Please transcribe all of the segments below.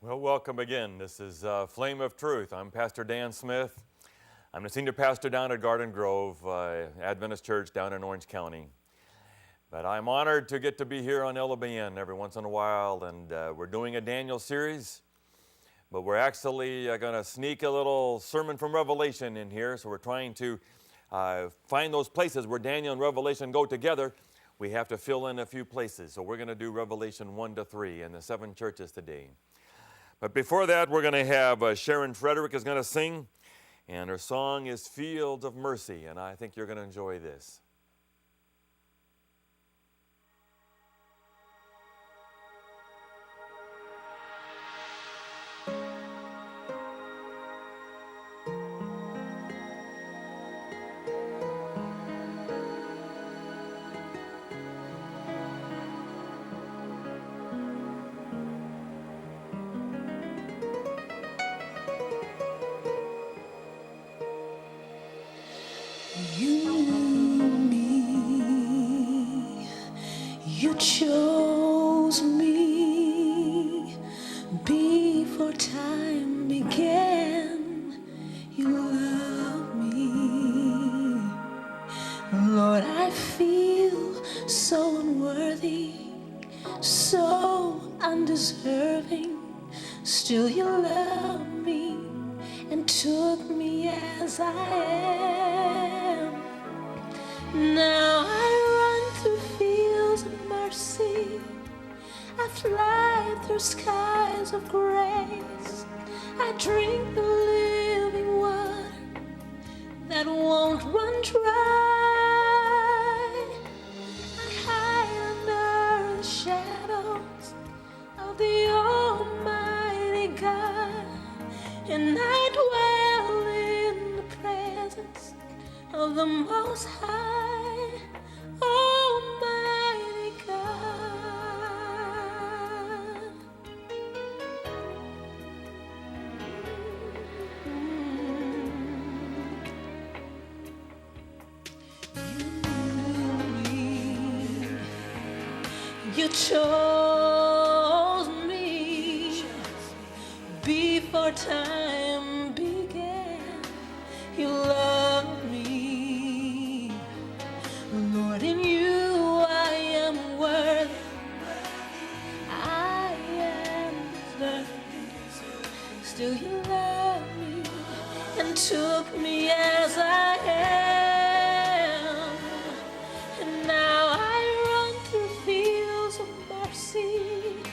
Well, welcome again. This is Flame of Truth. I'm Pastor Dan Smith. I'm the senior pastor down at Garden Grove Adventist Church down in Orange County. But I'm honored to get to be here on LLBN every once in a while, and we're doing a Daniel series. But we're actually going to sneak a little sermon from Revelation in here, so we're trying to find those places where Daniel and Revelation go together. We have to fill in a few places, so we're going to do Revelation 1 to 3 in the 7 churches today. But before that, we're going to have Sharon Frederick is going to sing, and her song is Fields of Mercy, and I think you're going to enjoy this. Chose me before time began. You love me, Lord. I feel so unworthy, so undeserving. Still, you love me and took me as I am. Now I run through fields of mercy, I fly through skies of grace. I drink the living water that won't run dry. I hide under the shadows of the Almighty God, and I dwell in the presence of the Most High. Almighty God. You chose me before time began. You love me, Lord. In you I am worthy, I am deserving. Still you love me and took me as I am. And now I run through fields of mercy,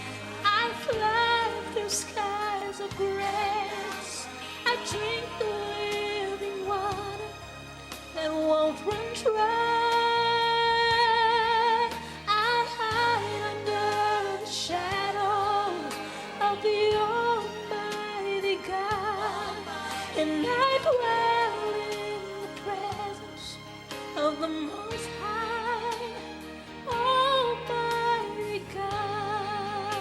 I fly through skies of grace. I drink the living water that won't run dry. I hide under the shadow of the Almighty God, and I dwell in the presence of the Most High. Almighty God,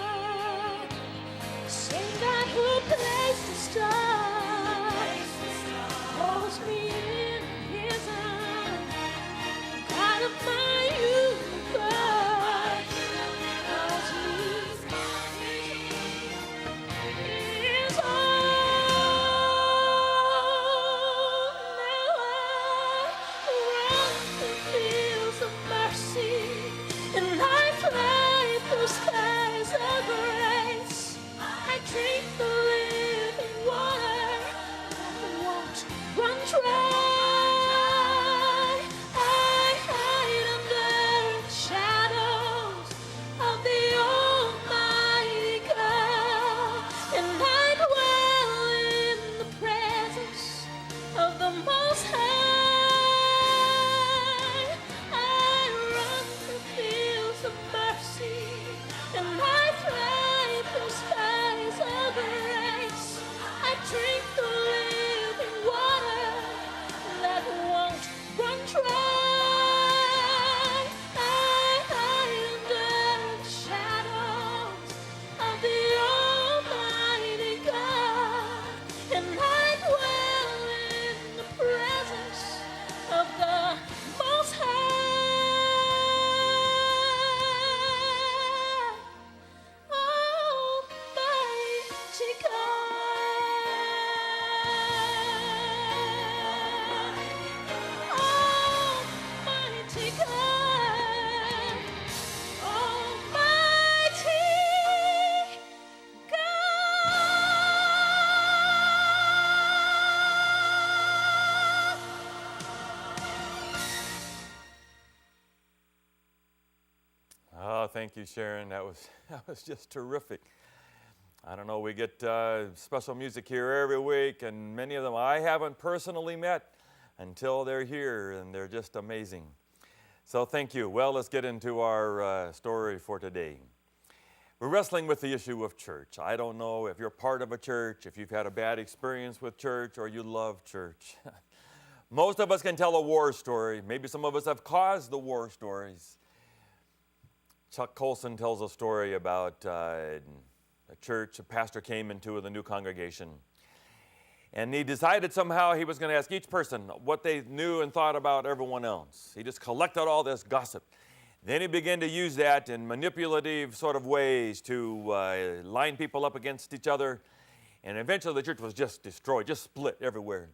same God who placed the stars, holds me in His arms. God of my universe, calls me His own. Now I run through fields of mercy, and I fly through skies of grace. I drink the living water that won't run dry. thank you, Sharon. That was just terrific. I don't know, we get special music here every week, and many of them I haven't personally met until they're here, and they're just amazing. So thank you. Well, let's get into our story for today. We're wrestling with the issue of church. I don't know if you're part of a church, if you've had a bad experience with church, or you love church. Most of us can tell a war story. Maybe some of us have caused the war stories. Chuck Colson tells a story about a church. A pastor came into the new congregation, and he decided somehow he was going to ask each person what they knew and thought about everyone else. He just collected all this gossip. Then he began to use that in manipulative sort of ways to line people up against each other, and eventually the church was just destroyed, just split everywhere.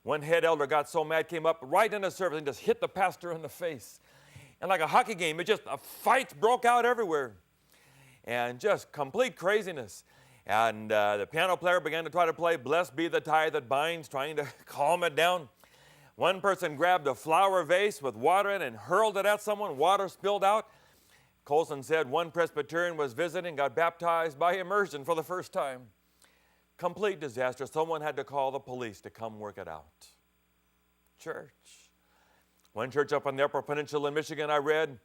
One head elder got so mad, came up right in the service and just hit the pastor in the face. And like a hockey game, a fight broke out everywhere. And just complete craziness. And the piano player began to try to play "Blessed Be the Tie That Binds," trying to calm it down. One person grabbed a flower vase with water in it and hurled it at someone. Water spilled out. Colson said one Presbyterian was visiting, got baptized by immersion for the first time. Complete disaster. Someone had to call the police to come work it out. Church. One church up on the Upper Peninsula in Michigan, I read,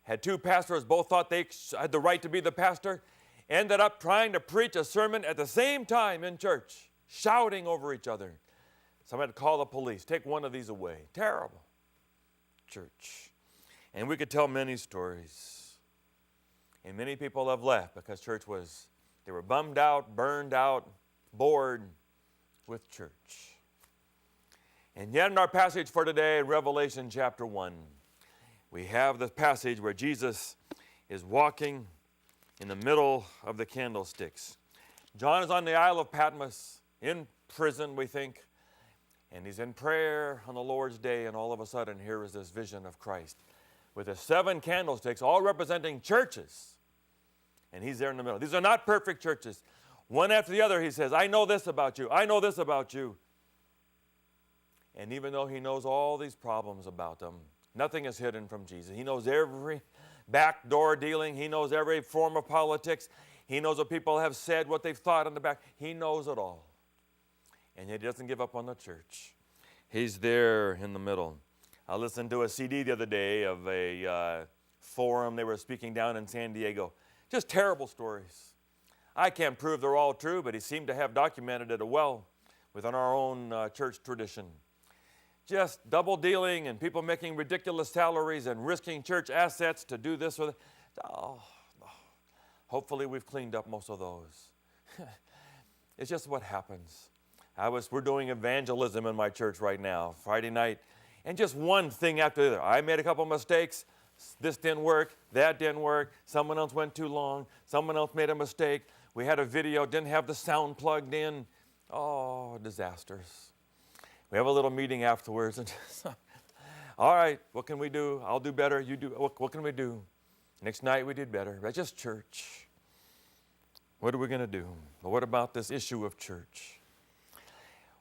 had two pastors, both thought they had the right to be the pastor, ended up trying to preach a sermon at the same time in church, shouting over each other. Someone had to call the police, take one of these away. Terrible. Church. And we could tell many stories. And many people have left because they were bummed out, burned out, bored with church. And yet in our passage for today in Revelation chapter 1, we have the passage where Jesus is walking in the middle of the candlesticks. John is on the Isle of Patmos, in prison, we think, and he's in prayer on the Lord's day, and all of a sudden here is this vision of Christ with the 7 candlesticks, all representing churches. And he's there in the middle. These are not perfect churches. One after the other, he says, I know this about you. I know this about you. And even though he knows all these problems about them, nothing is hidden from Jesus. He knows every backdoor dealing. He knows every form of politics. He knows what people have said, what they've thought in the back. He knows it all. And yet he doesn't give up on the church. He's there in the middle. I listened to a CD the other day of a forum. They were speaking down in San Diego. Just terrible stories. I can't prove they're all true, but he seemed to have documented it well within our own church tradition. Just double dealing and people making ridiculous salaries and risking church assets to do this or that. Oh, hopefully we've cleaned up most of those. It's just what happens. We're doing evangelism in my church right now, Friday night, and just one thing after the other. I made a couple mistakes. This didn't work, that didn't work, someone else went too long, someone else made a mistake, we had a video, didn't have the sound plugged in. Oh, disasters. We have a little meeting afterwards, and all right, what can we do? I'll do better, you do, what can we do? Next night we did better. That's just church. What are we going to do? Well, what about this issue of church?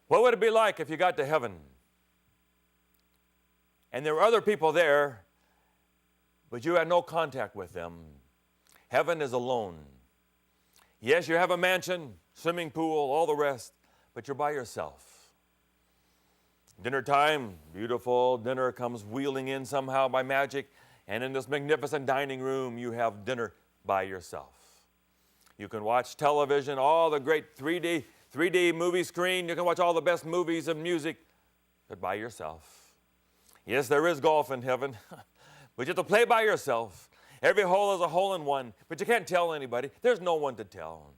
What would it be like if you got to heaven and there were other people there, but you had no contact with them? Heaven is alone. Yes, you have a mansion, swimming pool, all the rest, but you're by yourself. Dinner time, beautiful dinner comes wheeling in somehow by magic, and in this magnificent dining room, you have dinner by yourself. You can watch television, all the great 3D movie screen. You can watch all the best movies and music, but by yourself. Yes, there is golf in heaven, but you have to play by yourself. Every hole is a hole-in-one, but you can't tell anybody. There's no one to tell.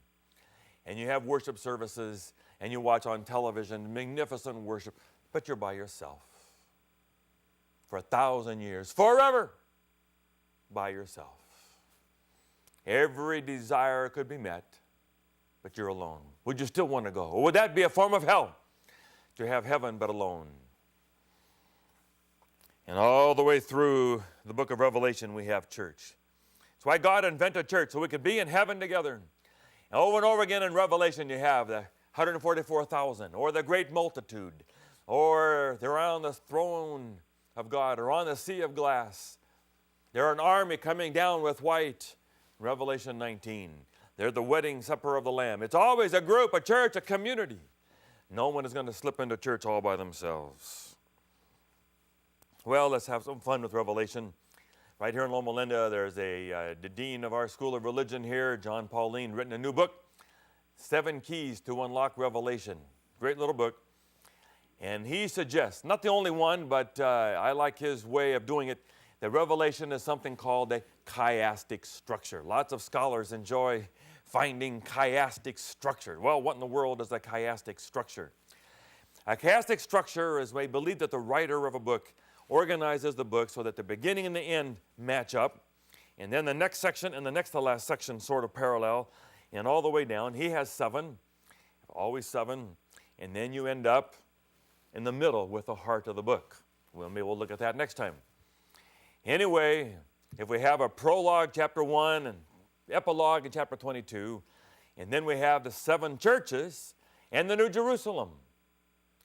And you have worship services, and you watch on television magnificent worship, but you're by yourself for 1,000 years, forever by yourself. Every desire could be met, but you're alone. Would you still want to go? Or would that be a form of hell, to have heaven but alone? And all the way through the book of Revelation, we have church. That's why God invented church, so we could be in heaven together. And over again in Revelation, you have the 144,000, or the great multitude, or they're on the throne of God, or on the sea of glass. They're an army coming down with white. Revelation 19. They're the wedding supper of the Lamb. It's always a group, a church, a community. No one is going to slip into church all by themselves. Well, let's have some fun with Revelation. Right here in Loma Linda, there's the dean of our School of Religion here, John Pauline, written a new book, 7 Keys to Unlock Revelation. Great little book. And he suggests, not the only one, but I like his way of doing it, that Revelation is something called a chiastic structure. Lots of scholars enjoy finding chiastic structure. Well, what in the world is a chiastic structure? A chiastic structure is we believe that the writer of a book organizes the book so that the beginning and the end match up, and then the next section and the next to last section sort of parallel, and all the way down. He has 7, always 7, and then you end up in the middle with the heart of the book. Well, maybe we'll look at that next time. Anyway, if we have a prologue, chapter 1, and epilogue in chapter 22, and then we have the 7 churches and the New Jerusalem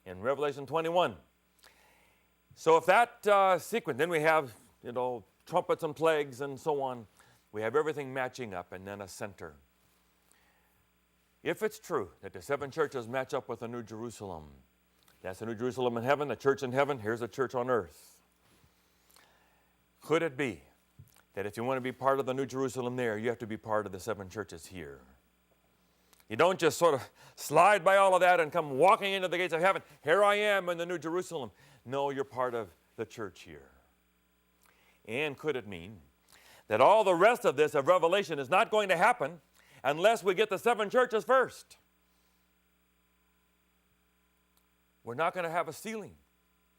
in Revelation 21. So if that sequence, then we have, trumpets and plagues and so on. We have everything matching up, and then a center. If it's true that the 7 churches match up with the New Jerusalem, that's the New Jerusalem in heaven, the church in heaven, here's the church on earth. Could it be that if you want to be part of the New Jerusalem there, you have to be part of the 7 churches here? You don't just sort of slide by all of that and come walking into the gates of heaven. Here I am in the New Jerusalem. No, you're part of the church here. And could it mean that all the rest of this of Revelation is not going to happen unless we get the 7 churches first? We're not going to have a sealing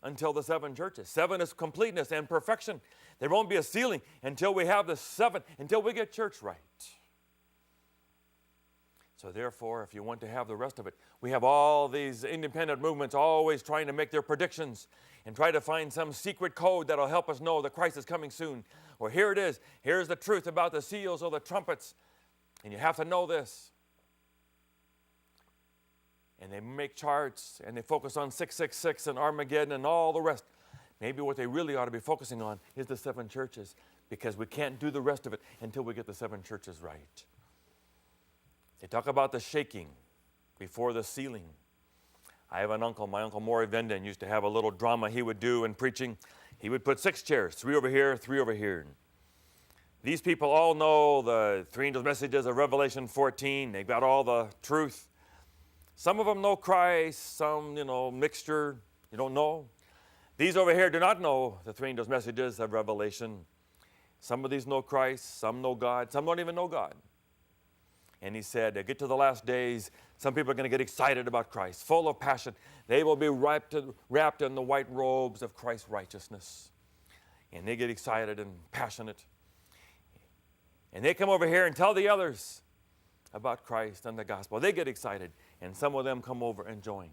until the 7 churches. 7 is completeness and perfection. There won't be a sealing until we have the 7, until we get church right. So therefore, if you want to have the rest of it, we have all these independent movements always trying to make their predictions and try to find some secret code that will help us know that Christ is coming soon. Or here it is. Here's the truth about the seals or the trumpets. And you have to know this. And they make charts and they focus on 666 and Armageddon and all the rest. Maybe what they really ought to be focusing on is the 7 churches, because we can't do the rest of it until we get the 7 churches right. They talk about the shaking before the sealing. I have an uncle, my Uncle Maury Venden, used to have a little drama he would do in preaching. He would put 6 chairs, 3 over here, 3 over here. These people all know the 3 angels' messages of Revelation 14. They've got all the truth. Some of them know Christ, some, mixture, you don't know. These over here do not know the 3 angels' messages of Revelation. Some of these know Christ, some know God, some don't even know God. And he said, get to the last days, some people are going to get excited about Christ, full of passion. They will be wrapped in the white robes of Christ's righteousness. And they get excited and passionate. And they come over here and tell the others about Christ and the gospel. They get excited, and some of them come over and join.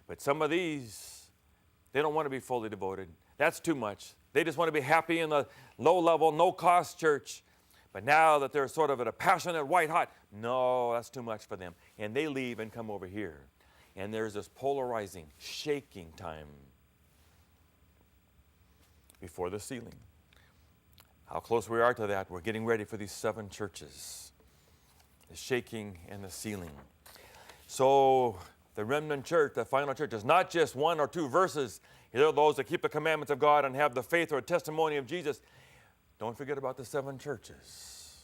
But some of these, they don't want to be fully devoted. That's too much. They just want to be happy in the low-level, no-cost church. But now that they're sort of at a passionate, white-hot, no, that's too much for them. And they leave and come over here. And there's this polarizing, shaking time before the sealing. How close we are to that. We're getting ready for these 7 churches. The shaking and the sealing. So the remnant church, the final church, is not just 1 or 2 verses. They're those that keep the commandments of God and have the faith or testimony of Jesus. Don't forget about the 7 churches,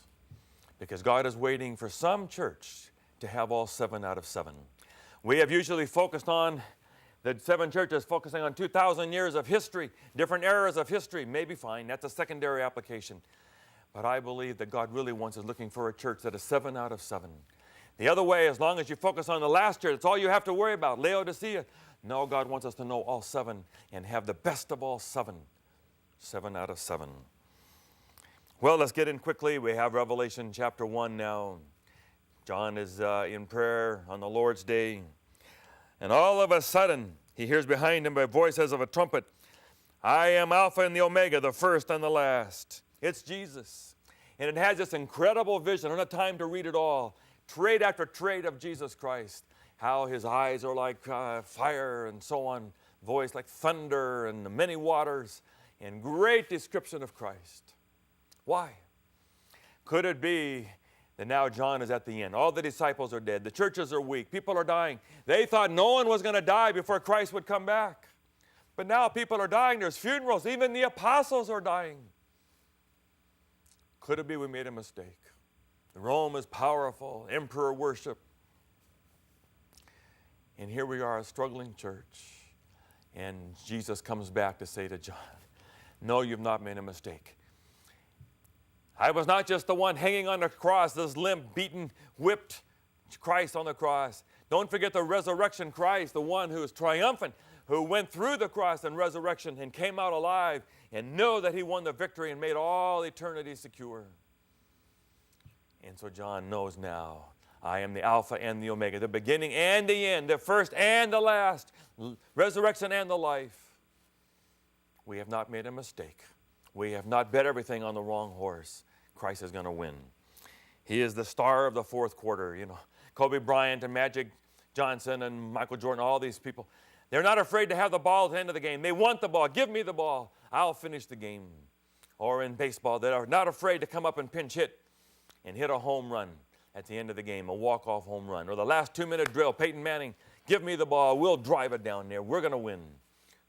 because God is waiting for some church to have all 7 out of 7. We have usually focused on the 7 churches, focusing on 2,000 years of history, different eras of history. Maybe fine, that's a secondary application. But I believe that God really wants us looking for a church that is 7 out of 7. The other way, as long as you focus on the last church, it's all you have to worry about, Laodicea. No, God wants us to know all 7 and have the best of all 7. 7 out of 7. Well, let's get in quickly. We have Revelation chapter 1 now. John is in prayer on the Lord's day. And all of a sudden, he hears behind him a voice as of a trumpet. I am Alpha and the Omega, the first and the last. It's Jesus. And it has this incredible vision. I don't have time to read it all. Trait after trait of Jesus Christ. How his eyes are like fire and so on. Voice like thunder and the many waters. And great description of Christ. Why? Could it be that now John is at the end? All the disciples are dead. The churches are weak. People are dying. They thought no one was going to die before Christ would come back. But now people are dying. There's funerals. Even the apostles are dying. Could it be we made a mistake? Rome is powerful. Emperor worship. And here we are, a struggling church. And Jesus comes back to say to John, no, you've not made a mistake. I was not just the one hanging on the cross, this limp, beaten, whipped Christ on the cross. Don't forget the resurrection Christ, the one who is triumphant, who went through the cross and resurrection and came out alive, and know that he won the victory and made all eternity secure. And so John knows now, I am the Alpha and the Omega, the beginning and the end, the first and the last, resurrection and the life. We have not made a mistake. We have not bet everything on the wrong horse. Christ is going to win. He is the star of the fourth quarter. You know, Kobe Bryant and Magic Johnson and Michael Jordan, all these people. They're not afraid to have the ball at the end of the game. They want the ball. Give me the ball. I'll finish the game. Or in baseball, they are not afraid to come up and pinch hit and hit a home run at the end of the game, a walk-off home run. Or the last 2-minute drill, Peyton Manning, give me the ball. We'll drive it down there. We're going to win.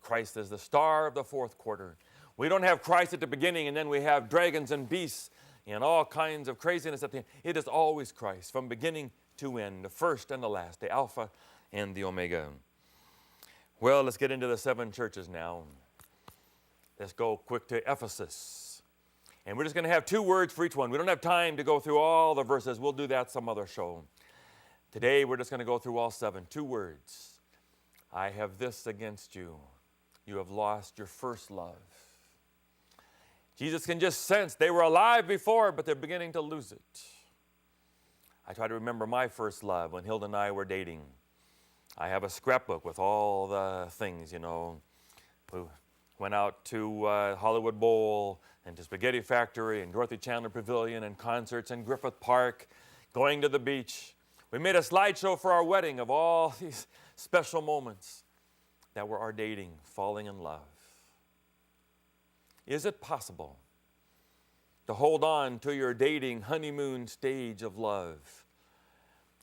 Christ is the star of the fourth quarter. We don't have Christ at the beginning and then we have dragons and beasts and all kinds of craziness at the end. It is always Christ from beginning to end, the first and the last, the Alpha and the Omega. Well, let's get into the 7 churches now. Let's go quick to Ephesus. And we're just going to have 2 words for each one. We don't have time to go through all the verses. We'll do that some other show. Today, we're just going to go through all 7. 2 words. I have this against you. You have lost your first love. Jesus can just sense they were alive before, but they're beginning to lose it. I try to remember my first love when Hilda and I were dating. I have a scrapbook with all the things, you know. We went out to Hollywood Bowl and to Spaghetti Factory and Dorothy Chandler Pavilion and concerts in Griffith Park, going to the beach. We made a slideshow for our wedding of all these special moments that were our dating, falling in love. Is it possible to hold on to your dating honeymoon stage of love?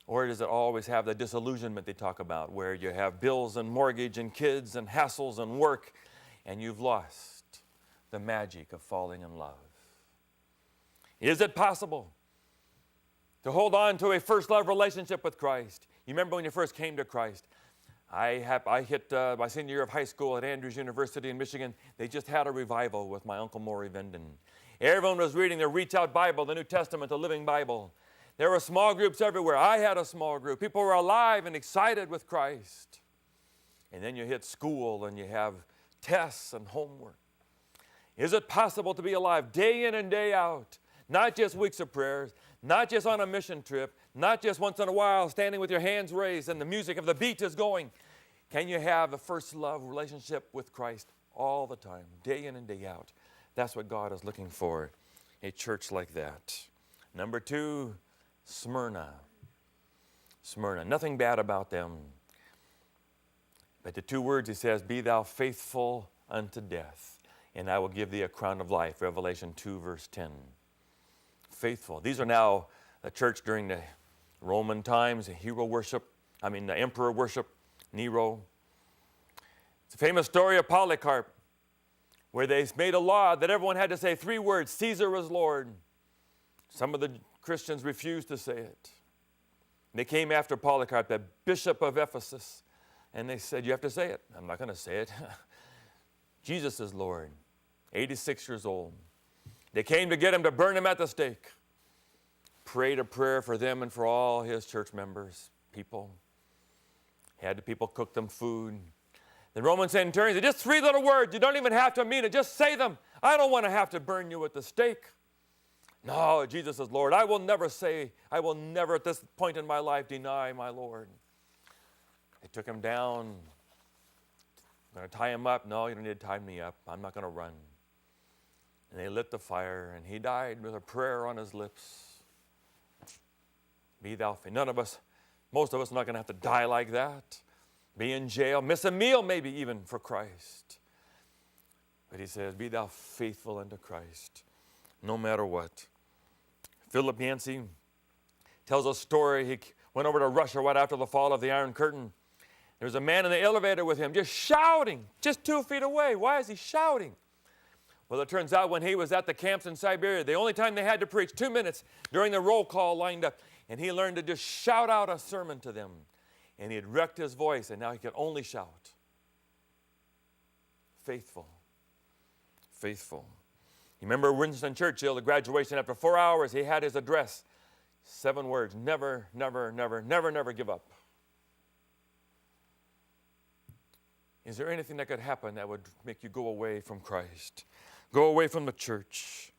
Or does it always have the disillusionment they talk about, where you have bills and mortgage and kids and hassles and work, and you've lost the magic of falling in love? Is it possible to hold on to a first love relationship with Christ? You remember when you first came to Christ? I hit my senior year of high school at Andrews University in Michigan. They just had a revival with my Uncle Maury Venden. Everyone was reading the Reach Out Bible, the New Testament, the Living Bible. There were small groups everywhere. I had a small group. People were alive and excited with Christ. And then you hit school and you have tests and homework. Is it possible to be alive day in and day out? Not just weeks of prayers, not just on a mission trip, not just once in a while standing with your hands raised and the music of the beat is going. Can you have a first love relationship with Christ all the time, day in and day out? That's what God is looking for, a church like that. Number 2, Smyrna. Smyrna, nothing bad about them. But the 2 words he says, be thou faithful unto death, and I will give thee a crown of life, Revelation 2, verse 10. Faithful. These are now the church during the Roman times, the the emperor worship, Nero. It's a famous story of Polycarp, where they made a law that everyone had to say 3 words, Caesar is Lord. Some of the Christians refused to say it. They came after Polycarp, the bishop of Ephesus, and they said, you have to say it. I'm not going to say it. Jesus is Lord, 86 years old. They came to get him to burn him at the stake. Prayed a prayer for them and for all his church members, people. Had the people cook them food. The Roman centurion said, just 3 little words. You don't even have to mean it. Just say them. I don't want to have to burn you at the stake. No, Jesus is Lord. I will never at this point in my life deny my Lord. They took him down. I'm going to tie him up. No, you don't need to tie me up. I'm not going to run. And they lit the fire, and he died with a prayer on his lips. Be thou faithful. Most of us are not going to have to die like that. Be in jail, miss a meal maybe even for Christ. But he says, be thou faithful unto Christ. no matter what. Philip Yancey tells a story. He went over to Russia right after the fall of the Iron Curtain. There was a man in the elevator with him just shouting, just 2 feet away. Why is he shouting? Well, it turns out when he was at the camps in Siberia, the only time they had to preach, 2 minutes during the roll call lined up, and he learned to just shout out a sermon to them. And he had wrecked his voice, and now he could only shout. Faithful. Faithful. You remember Winston Churchill, the graduation, after 4 hours, he had his address. 7 words, never, never, never, never, never give up. Is there anything that could happen that would make you go away from Christ? Go away from the church?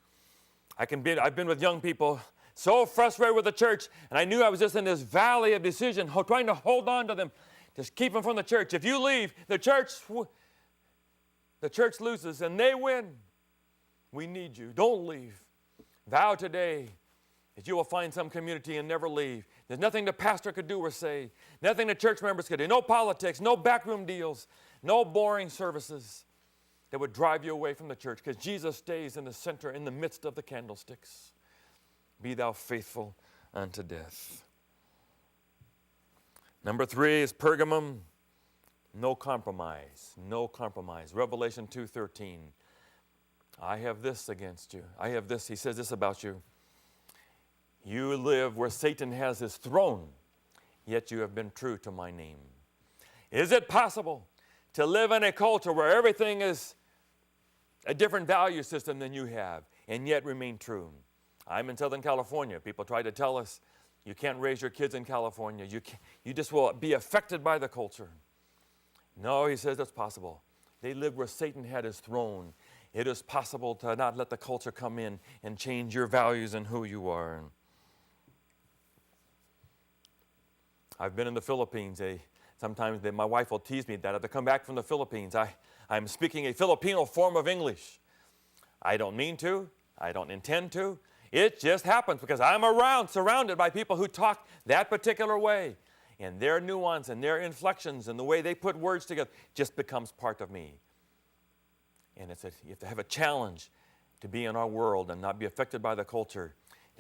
I've been with young people so frustrated with the church, and I knew I was just in this valley of decision, trying to hold on to them, just keep them from the church. If you leave, the church loses and they win. We need you. Don't leave. Vow today that you will find some community and never leave. There's nothing the pastor could do or say, nothing the church members could do, no politics, no backroom deals, no boring services that would drive you away from the church, because Jesus stays in the center, in the midst of the candlesticks. Be thou faithful unto death. Number 3 is Pergamum. No compromise. No compromise. Revelation 2:13. I have this against you. I have this. He says this about you. You live where Satan has his throne, yet you have been true to my name. Is it possible to live in a culture where everything is a different value system than you have, and yet remain true? I'm in Southern California. People try to tell us you can't raise your kids in California. You just will be affected by the culture. No, he says it's possible. They lived where Satan had his throne. It is possible to not let the culture come in and change your values and who you are. I've been in the Philippines. Sometimes my wife will tease me that I have to come back from the Philippines. I'm speaking a Filipino form of English. I don't mean to. I don't intend to. It just happens because I'm surrounded by people who talk that particular way. And their nuance and their inflections and the way they put words together just becomes part of me. And you have to have a challenge to be in our world and not be affected by the culture.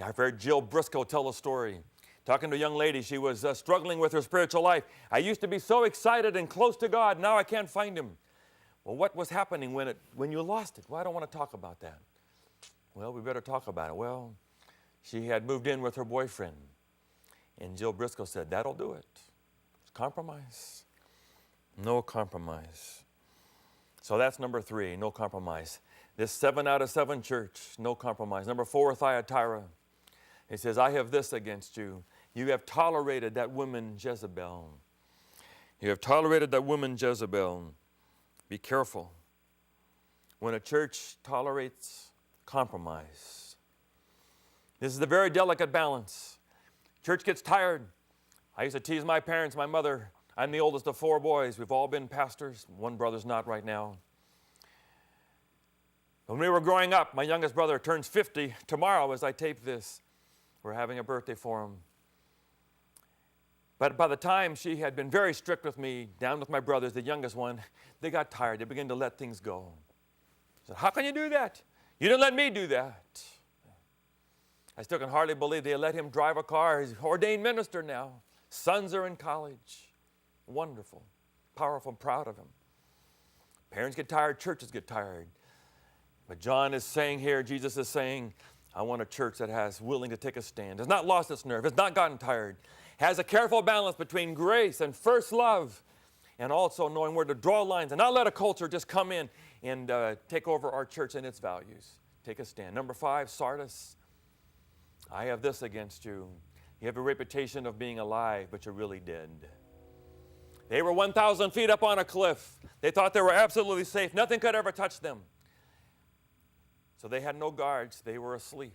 I've heard Jill Briscoe tell a story. Talking to a young lady, she was struggling with her spiritual life. I used to be so excited and close to God, now I can't find Him. Well, what was happening when you lost it? Well, I don't want to talk about that. Well, we better talk about it. Well, she had moved in with her boyfriend. And Jill Briscoe said, that'll do it. It's compromise. No compromise. So that's number 3, no compromise. This 7 out of 7 church, no compromise. Number 4, Thyatira. He says, I have this against you. You have tolerated that woman Jezebel. You have tolerated that woman Jezebel. Be careful. When a church tolerates compromise, this is a very delicate balance. Church gets tired. I used to tease my parents, my mother. I'm the oldest of 4 boys. We've all been pastors. One brother's not right now. When we were growing up, my youngest brother turns 50 tomorrow as I tape this. We're having a birthday for him. But by the time she had been very strict with me, down with my brothers, the youngest one, they got tired. They began to let things go. I said, how can you do that? You didn't let me do that. I still can hardly believe they let him drive a car. He's an ordained minister now. Sons are in college. Wonderful, powerful, proud of him. Parents get tired, churches get tired. But John is saying here, Jesus is saying, I want a church that has willing to take a stand, has not lost its nerve, has not gotten tired, has a careful balance between grace and first love, and also knowing where to draw lines and not let a culture just come in and take over our church and its values. Take a stand. Number 5, Sardis. I have this against you. You have a reputation of being alive, but you're really dead. They were 1,000 feet up on a cliff. They thought they were absolutely safe. Nothing could ever touch them. So they had no guards. They were asleep.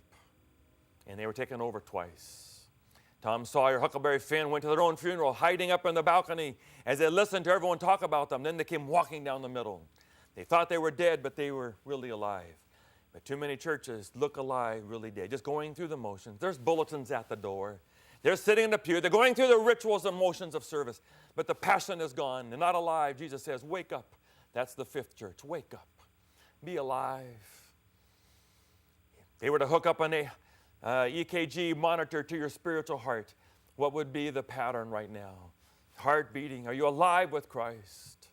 And they were taken over twice. Tom Sawyer, Huckleberry Finn went to their own funeral, hiding up in the balcony as they listened to everyone talk about them. Then they came walking down the middle. They thought they were dead, but they were really alive. But too many churches look alive, really dead, just going through the motions. There's bulletins at the door. They're sitting in the pew. They're going through the rituals and motions of service. But the passion is gone. They're not alive. Jesus says, wake up. That's the 5th church. Wake up. Be alive. they were to hook up an EKG monitor to your spiritual heart, what would be the pattern right now? Heart beating. Are you alive with Christ?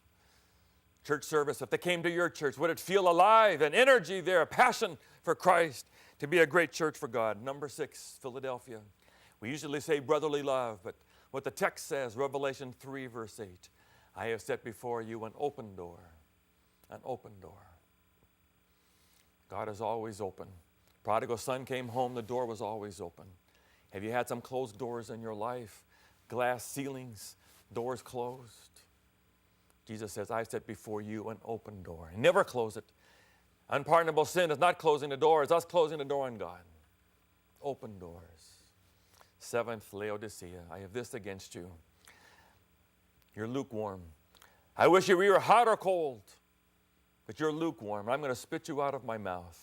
Church service, if they came to your church, would it feel alive, an energy there, a passion for Christ, to be a great church for God? Number 6, Philadelphia. We usually say brotherly love, but what the text says, Revelation 3, verse 8, I have set before you an open door, an open door. God is always open. Prodigal son came home, the door was always open. Have you had some closed doors in your life? Glass ceilings, doors closed? Jesus says, I set before you an open door. Never close it. Unpardonable sin is not closing the door, it's us closing the door on God. Open doors. 7th, Laodicea. I have this against you. You're lukewarm. I wish you were hot or cold, but you're lukewarm. I'm going to spit you out of my mouth.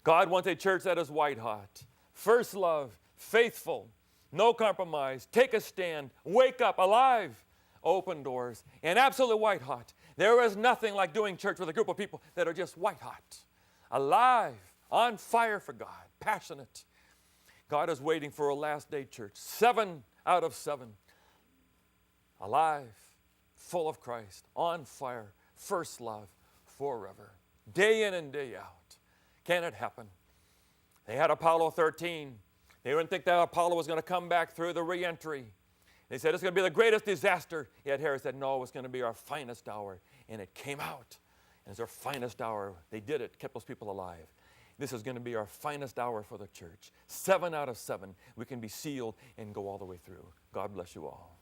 God wants a church that is white hot. First love, faithful, no compromise, take a stand, wake up, alive, open doors, and absolutely white hot. There is nothing like doing church with a group of people that are just white hot, alive, on fire for God, passionate. God is waiting for a last day church. 7 out of 7. Alive, full of Christ, on fire, first love, forever. Day in and day out. Can it happen? They had Apollo 13. They didn't think that Apollo was going to come back through the re-entry. They said it's going to be the greatest disaster. Yet Harry said, no, it's going to be our finest hour. And it came out. And it's our finest hour. They did it, kept those people alive. This is going to be our finest hour for the church. 7 out of 7. We can be sealed and go all the way through. God bless you all.